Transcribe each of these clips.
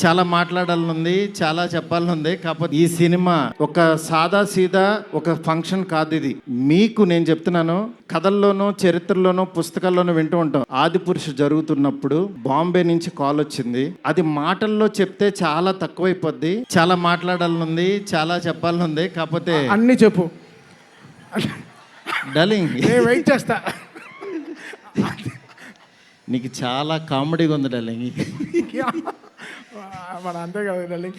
చాలా మాట్లాడాలనుంది, చాలా చెప్పాలనుంది. కాకపోతే ఈ సినిమా ఒక సాదా సీదా ఒక ఫంక్షన్ కాదు. ఇది మీకు నేను చెప్తున్నాను, కథల్లోనూ చరిత్రలోనూ పుస్తకాల్లోనూ వింటూ ఉంటాం. ఆదిపురుషు జరుగుతున్నప్పుడు బాంబే నుంచి కాల్ వచ్చింది. అది మాటల్లో చెప్తే చాలా తక్కువైపోద్ది. చాలా మాట్లాడాలనుంది, చాలా చెప్పాలనుంది. కాకపోతే అన్నీ చెప్పు డార్లింగ్, వెయిట్ చేస్తా. నీకు చాలా కామెడీగా ఉంది డార్లింగ్. మన అంతే కదా darling.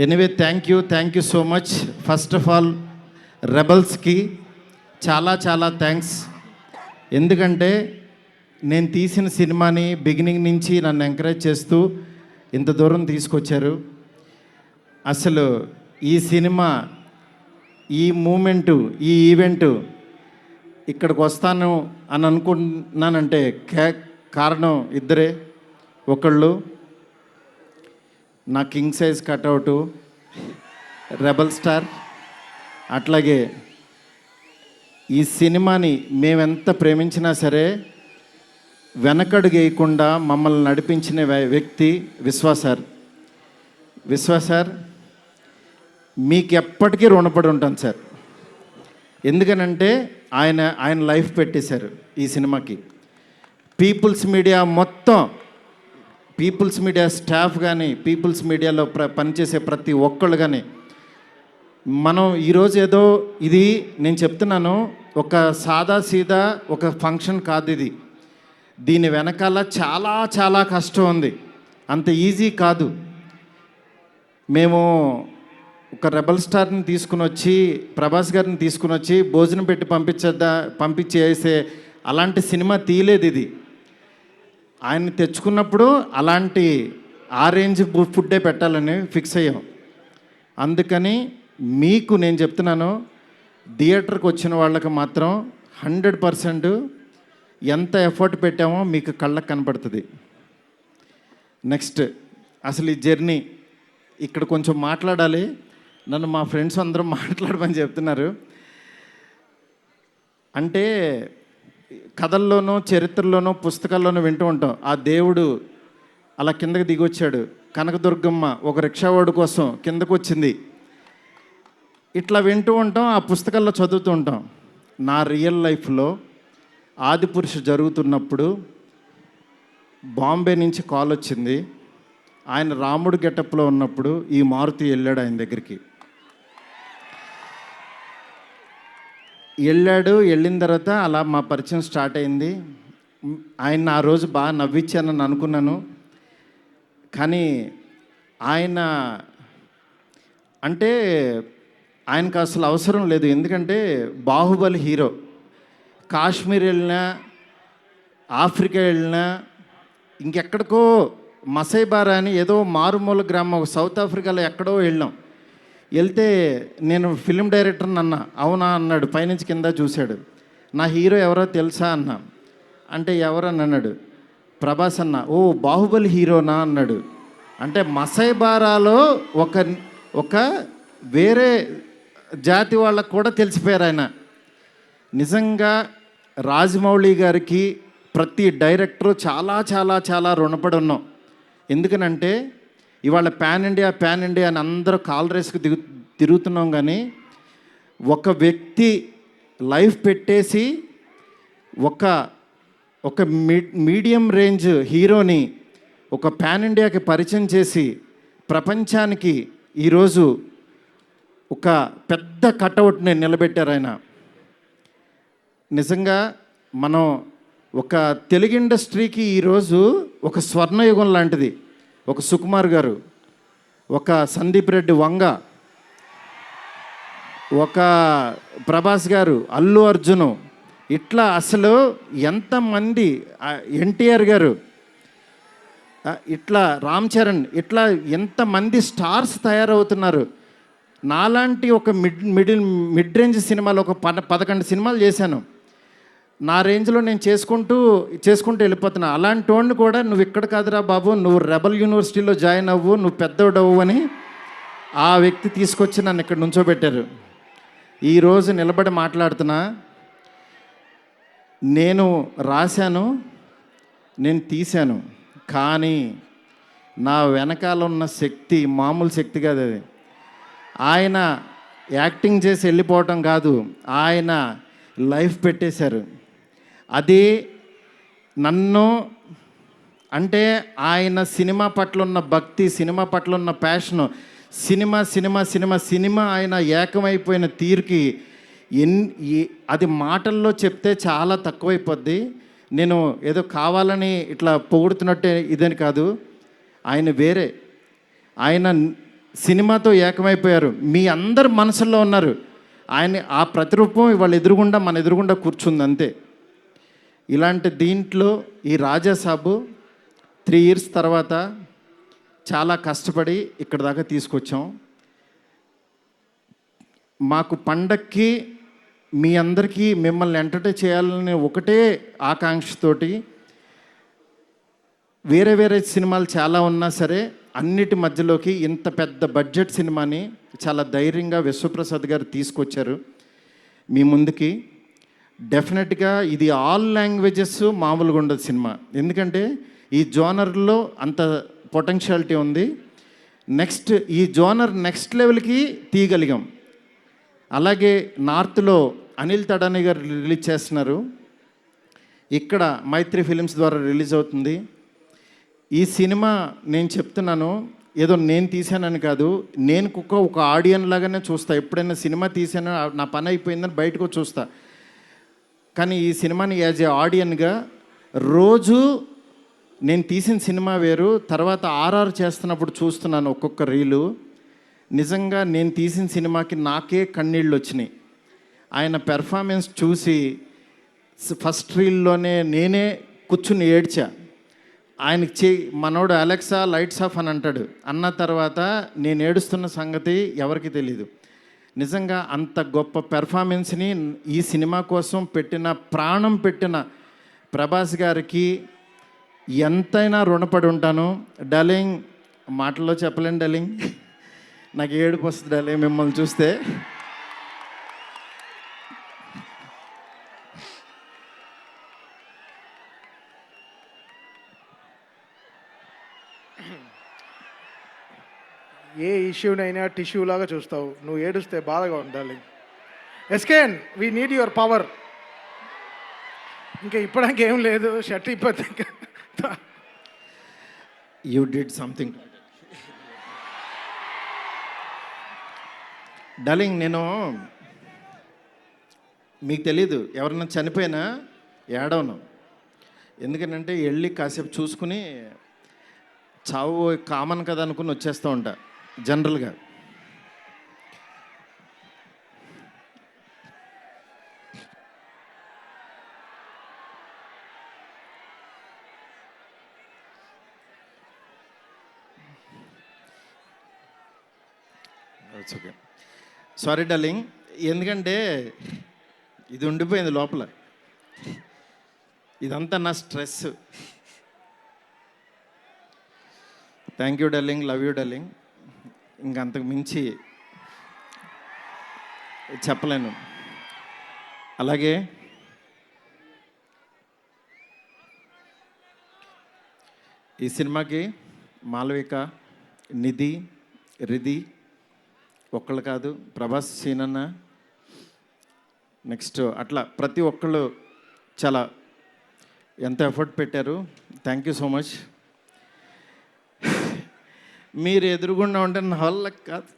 Anyway thank you so much. First of all రెబల్స్కి చాలా చాలా థ్యాంక్స్. ఎందుకంటే నేను తీసిన సినిమాని బిగినింగ్ నుంచి నన్ను ఎంకరేజ్ చేస్తూ ఇంత దూరం తీసుకొచ్చారు. అసలు ఈ సినిమా, ఈ మూమెంటు, ఈ ఈవెంటు ఇక్కడికి వస్తాను అని అనుకుంటున్నానంటే కారణం ఇద్దరే. ఒకళ్ళు నా కింగ్ సైజ్ కట్అవుటు రెబల్ స్టార్, అట్లాగే ఈ సినిమాని మేమెంత ప్రేమించినా సరే వెనకడుగు వేయకుండా మమ్మల్ని నడిపించిన వ్యక్తి విశ్వాసార్. విశ్వాసార్ మీకు ఎప్పటికీ రుణపడి ఉంటాను సార్. ఎందుకనంటే ఆయన లైఫ్ పెట్టేశారు ఈ సినిమాకి. పీపుల్స్ మీడియా మొత్తం, పీపుల్స్ మీడియా స్టాఫ్ కానీ, పీపుల్స్ మీడియాలో పనిచేసే ప్రతి ఒక్కళ్ళు కానీ, మనం ఈరోజు ఏదో ఇది నేను చెప్తున్నాను, ఒక సాదా సీదా ఒక ఫంక్షన్ కాదు. ఇది దీని వెనకాల చాలా చాలా కష్టం ఉంది. అంత ఈజీ కాదు. మేము ఒక రెబల్ స్టార్ని తీసుకుని వచ్చి, ప్రభాస్ గారిని తీసుకుని వచ్చి భోజనం పెట్టి పంపించేసే అలాంటి సినిమా తీయలేదు. ఇది ఆయన్ని తెచ్చుకున్నప్పుడు అలాంటి ఆ రేంజ్ ఫుడ్డే పెట్టాలని ఫిక్స్ అయ్యాం. అందుకని మీకు నేను చెప్తున్నాను, థియేటర్కి వచ్చిన వాళ్ళకి మాత్రం 100% ఎంత ఎఫర్ట్ పెట్టామో మీకు కళ్ళకు కనపడుతుంది. నెక్స్ట్ అసలు ఈ జర్నీ ఇక్కడ కొంచెం మాట్లాడాలి. నన్ను మా ఫ్రెండ్స్ అందరూ మాట్లాడమని చెప్తున్నారు. అంటే కథల్లోనూ చరిత్రలోనూ పుస్తకాల్లోనూ వింటూ ఉంటాం. ఆ దేవుడు అలా కిందకి దిగొచ్చాడు, కనకదుర్గమ్మ ఒక రిక్షావాడు కోసం కిందకు వచ్చింది, ఇట్లా వింటూ ఉంటాం, ఆ పుస్తకాల్లో చదువుతూ ఉంటాం. నా రియల్ లైఫ్లో ఆదిపురుషు జరుగుతున్నప్పుడు బాంబే నుంచి కాల్ వచ్చింది. ఆయన రాముడు గెటప్లో ఉన్నప్పుడు ఈ మారుతి వెళ్ళాడు ఆయన దగ్గరికి. వెళ్ళిన తర్వాత అలా మా పరిచయం స్టార్ట్ అయింది. ఆయన ఆ రోజు బాగా నవ్వించానని అనుకున్నాను. కానీ ఆయన అంటే ఆయనకు అసలు అవసరం లేదు. ఎందుకంటే బాహుబలి హీరో. కాశ్మీర్ వెళ్ళినా, ఆఫ్రికా వెళ్ళినా, ఇంకెక్కడికో మసైబారా అని ఏదో మారుమూల గ్రామం సౌత్ ఆఫ్రికాలో ఎక్కడో వెళ్ళాం. వెళ్తే నేను ఫిలిం డైరెక్టర్ని అన్నా. అవునా అన్నాడు. పైనుంచి కింద చూశాడు. నా హీరో ఎవరో తెలుసా అన్నా. అంటే ఎవరని అన్నాడు. ప్రభాస్ అన్న. ఓ బాహుబలి హీరోనా అన్నాడు. అంటే మసైబారాలో ఒక వేరే జాతి వాళ్ళకు కూడా తెలిసిపోయారు ఆయన. నిజంగా రాజమౌళి గారికి ప్రతి డైరెక్టరు చాలా చాలా చాలా రుణపడి ఉన్నాం. ఎందుకనంటే ఇవాళ పాన్ ఇండియా అని అందరూ కాల్ రేస్కి తిరుగుతున్నాం. కానీ ఒక వ్యక్తి లైఫ్ పెట్టేసి ఒక మీడియం రేంజ్ హీరోని ఒక పాన్ ఇండియాకి పరిచయం చేసి ప్రపంచానికి ఈరోజు ఒక పెద్ద కటౌట్ని నిలబెట్టారు ఆయన. నిజంగా మనం ఒక తెలుగు ఇండస్ట్రీకి ఈరోజు ఒక స్వర్ణయుగం లాంటిది. ఒక సుకుమార్ గారు, ఒక సందీప్ రెడ్డి వంగ, ఒక ప్రభాస్ గారు, అల్లు అర్జును, ఇట్లా అసలు ఎంతమంది, ఎన్టీఆర్ గారు, ఇట్లా రామ్ చరణ్, ఇట్లా ఎంతమంది స్టార్స్ తయారవుతున్నారు. నాలాంటి ఒక మిడ్ రేంజ్ సినిమాలు ఒక 11 సినిమాలు చేశాను. నా రేంజ్లో నేను చేసుకుంటూ వెళ్ళిపోతున్నా. అలాంటి వాడిని కూడా నువ్వు ఇక్కడ కాదురా బాబు, నువ్వు రెబల్ యూనివర్సిటీలో జాయిన్ అవ్వు, నువ్వు పెద్దోడవు అని ఆ వ్యక్తి తీసుకొచ్చి నన్ను ఇక్కడ నుంచోబెట్టారు. ఈరోజు నిలబడి మాట్లాడుతున్నా. నేను రాశాను, నేను తీశాను, కానీ నా వెనకాల ఉన్న శక్తి మామూలు శక్తి కాదు అది. ఆయన యాక్టింగ్ చేసి వెళ్ళిపోవటం కాదు, ఆయన లైఫ్ పెట్టేశారు. అది నన్ను అంటే ఆయన సినిమా పట్ల ఉన్న భక్తి, సినిమా పట్ల ఉన్న passion, cinema cinema cinema cinema ఆయన ఏకమైపోయిన తీరుకి అది మాటల్లో చెప్తే చాలా తక్కువైపోద్ది. నేను ఏదో కావాలని ఇట్లా పొగుడుతున్నట్టే ఇదని కాదు, ఆయన వేరే, ఆయన సినిమాతో ఏకమైపోయారు. మీ అందరు మనసుల్లో ఉన్నారు. ఆయన ఆ ప్రతిరూపం ఇవాళ ఎదురుగుండా మన ఎదురుగుండా కూర్చుంది అంతే. ఇలాంటి దీంట్లో ఈ రాజాసాబు 3 years తర్వాత చాలా కష్టపడి ఇక్కడ దాకా తీసుకొచ్చాం. మాకు పండక్కి మీ అందరికీ మిమ్మల్ని ఎంటర్టైన్ చేయాలని ఒకటే ఆకాంక్షతోటి వేరే వేరే సినిమాలు చాలా ఉన్నా సరే అన్నిటి మధ్యలోకి ఇంత పెద్ద బడ్జెట్ సినిమాని చాలా ధైర్యంగా విశ్వప్రసాద్ గారు తీసుకొచ్చారు మీ ముందుకి. డెఫినెట్గా ఇది ఆల్ లాంగ్వేజెస్ మామూలుగా ఉండదు సినిమా, ఎందుకంటే ఈ జోనర్లో అంత పొటెన్షియాలిటీ ఉంది. నెక్స్ట్ ఈ జోనర్ నెక్స్ట్ లెవెల్కి తీయగలిగాం. అలాగే నార్త్లో అనిల్ తడాని గారు రిలీజ్ చేస్తున్నారు, ఇక్కడ మైత్రి ఫిలిమ్స్ ద్వారా రిలీజ్ అవుతుంది. ఈ సినిమా నేను చెప్తున్నాను, ఏదో నేను తీసానని కాదు, నేను ఒక ఆడియన్ లాగానే చూస్తా. ఎప్పుడైనా సినిమా తీసానో నా పని అయిపోయిందని బయటకు చూస్తా. కానీ ఈ సినిమాని యాజ్ ఏ ఆడియన్గా రోజు నేను తీసిన సినిమా వేరు, తర్వాత ఆర్ఆర్ చేస్తున్నప్పుడు చూస్తున్నాను ఒక్కొక్క రీలు. నిజంగా నేను తీసిన సినిమాకి నాకే కన్నీళ్ళు వచ్చినాయి. ఆయన పెర్ఫార్మెన్స్ చూసి ఫస్ట్ రీల్లోనే నేనే కూర్చుని ఏడ్చా. ఆయనకి మనోడు అలెక్సా లైట్స్ ఆఫ్ అని అంటాడు, అన్న తర్వాత నేను ఏడుస్తున్న సంగతి ఎవరికి తెలీదు. నిజంగా అంత గొప్ప పెర్ఫార్మెన్స్ని ఈ సినిమా కోసం ప్రాణం పెట్టిన ప్రభాస్ గారికి ఎంతైనా రుణపడి ఉంటాను. డార్లింగ్, మాటల్లో చెప్పలేను డార్లింగ్, నాకు ఏడుపు వస్తుంది డార్లింగ్ మిమ్మల్ని చూస్తే. ఏ ఇష్యూనైనా టిష్యూ లాగా చూస్తావు, నువ్వు ఏడుస్తే బాధగా ఉండాలి. ఎస్కేన్, వీ నీడ్ యువర్ పవర్. ఇంకా ఇప్పడానికి ఏం లేదు, షర్ట్ ఇప్పటి యూ డిడ్ సంథింగ్ డార్లింగ్. నేను మీకు తెలీదు, ఎవరన్నా చనిపోయినా ఏడవను. ఎందుకంటే వెళ్ళి కాసేపు చూసుకుని చావు కామన్ కదా అనుకుని వచ్చేస్తూ ఉంటా జనరల్గా. ఓకే, సారీ డార్లింగ్, ఎందుకంటే ఇది ఉండిపోయింది లోపల, ఇదంతా నా stress. Thank you darling, love you darling. ఇంకంతకు మించి చెప్పలేను. అలాగే ఈ సినిమాకి మాలవిక, నిధి, రిధి ఒక్కళ్ళు కాదు, ప్రభాస్, సీనన్న, నెక్స్ట్ అట్లా ప్రతి ఒక్కళ్ళు చాలా ఎంత ఎఫర్ట్ పెట్టారు. Thank you so much. మీరు ఎదురుగుండా ఉంటే నా వల్ల కాదు.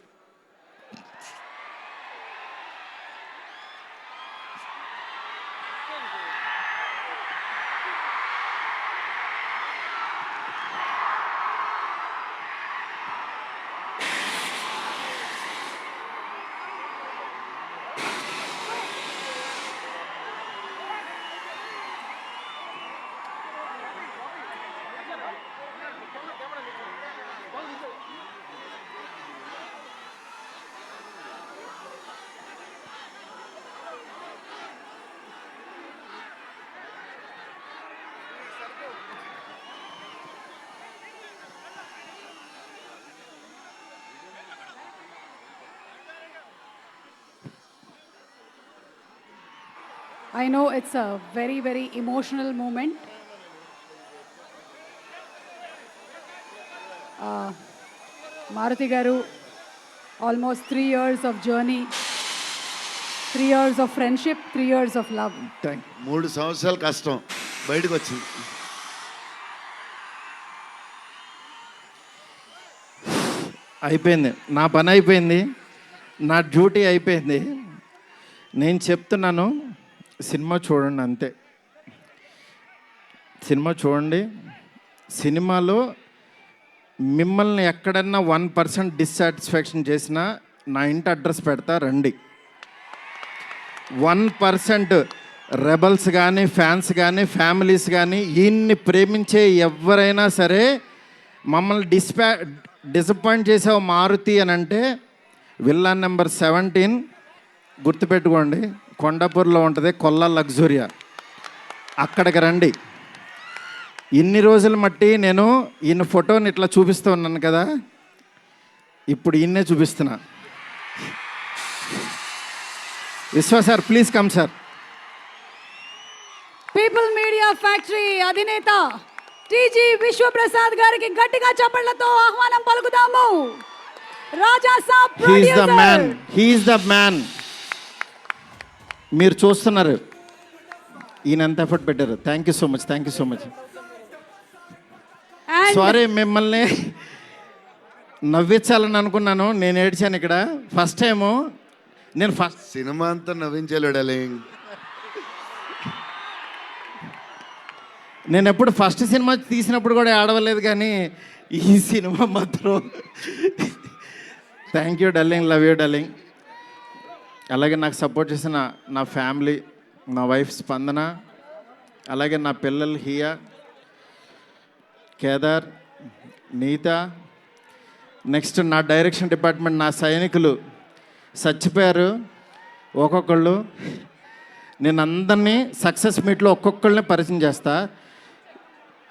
I know it's a very, very emotional moment. Maruti Garu, almost 3 years of journey, 3 years of friendship, 3 years of love. 3 సంవత్సరాలు కష్టం బయటకు వచ్చింది. అయిపోయింది, నా పని అయిపోయింది, నా డ్యూటీ అయిపోయింది. నేను చెప్తున్నాను, సినిమా చూడండి అంతే. సినిమా చూడండి. సినిమాలో మిమ్మల్ని ఎక్కడన్నా 1% డిస్సాటిస్ఫాక్షన్ చేసినా నా ఇంటి అడ్రస్ పెడతా, రండి. 1% రెబల్స్ కానీ, ఫ్యాన్స్ కానీ, ఫ్యామిలీస్ కానీ, ఈయన్ని ప్రేమించే ఎవరైనా సరే మమ్మల్ని డిసప్పాయింట్ చేసావు మారుతి అని అంటే, విల్లా నెంబర్ 17 గుర్తుపెట్టుకోండి, కొండాపూర్లో ఉంటుంది, కొల్లా లగ్జూరియా, అక్కడికి రండి. ఇన్ని రోజులు మట్టి నేను ఈయన ఫోటోని ఇట్లా చూపిస్తూ ఉన్నాను కదా, ఇప్పుడు ఈయన్నే చూపిస్తున్నా. Vishwa sir, please come sir. People Media Factory అధినేత టీజీ విశ్వప్రసాద్ గారికి గట్టిగా చప్పట్లతో ఆహ్వానం పలుకుదాము. Raja Saab he's the man, producer. He's the man. మీరు చూస్తున్నారు ఈయన ఎంత ఎఫర్ట్ పెట్టారు. Thank you so much, thank you so much. And sorry, మిమ్మల్ని నవ్వించాలని అనుకున్నాను, నేను ఏడ్చాను ఇక్కడ. ఫస్ట్ టైము నేను సినిమా అంతా నవ్వించాడు డార్లింగ్. నేను ఎప్పుడు ఫస్ట్ సినిమా తీసినప్పుడు కూడా ఆడవలేదు, కానీ ఈ సినిమా మాత్రం thank you darling, love you darling. అలాగే నాకు సపోర్ట్ చేసిన నా ఫ్యామిలీ, నా వైఫ్ స్పందన, అలాగే నా పిల్లలు హియా, కేదార్, నీత, నెక్స్ట్ నా డైరెక్షన్ డిపార్ట్మెంట్, నా సైనికులు చచ్చిపోయారు ఒక్కొక్కళ్ళు. నేను అందరినీ సక్సెస్ మీట్లో ఒక్కొక్కళ్ళని పరిచయం చేస్తా.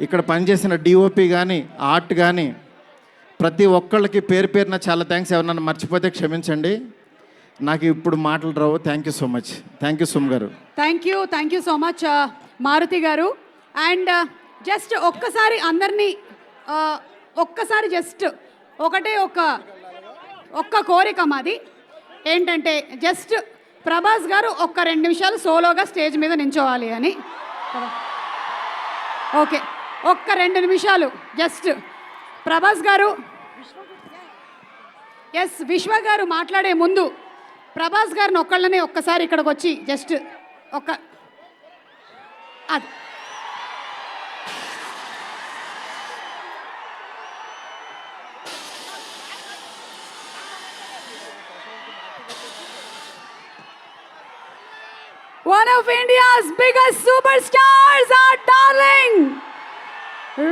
ఇక్కడ పనిచేసిన డిఓపి కానీ, ఆర్ట్ కానీ, ప్రతి ఒక్కళ్ళకి పేరు పేరున చాలా థ్యాంక్స్. ఎవరన్నా మర్చిపోతే క్షమించండి, నాకు ఇప్పుడు మాటలు రావు. Thank you so much. Thank you సుమ్ గారు. Thank you so much Maruthi గారు. అండ్ జస్ట్ ఒక్కసారి అందరినీ ఒక్కసారి జస్ట్ ఒకటే ఒక్క కోరిక మాది ఏంటంటే, జస్ట్ ప్రభాస్ గారు ఒక్క 2 నిమిషాలు సోలోగా స్టేజ్ మీద నించోవాలి అని. ఓకే, ఒక్క 2 నిమిషాలు జస్ట్ ప్రభాస్ గారు. ఎస్, విశ్వ గారు మాట్లాడే ముందు ప్రభాస్ గారిని ఒక్కళ్ళనే ఒక్కసారి ఇక్కడికి వచ్చి జస్ట్ అది one of India's biggest superstars, our darling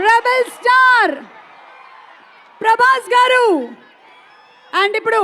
rebel star Prabhas garu. And ఇప్పుడు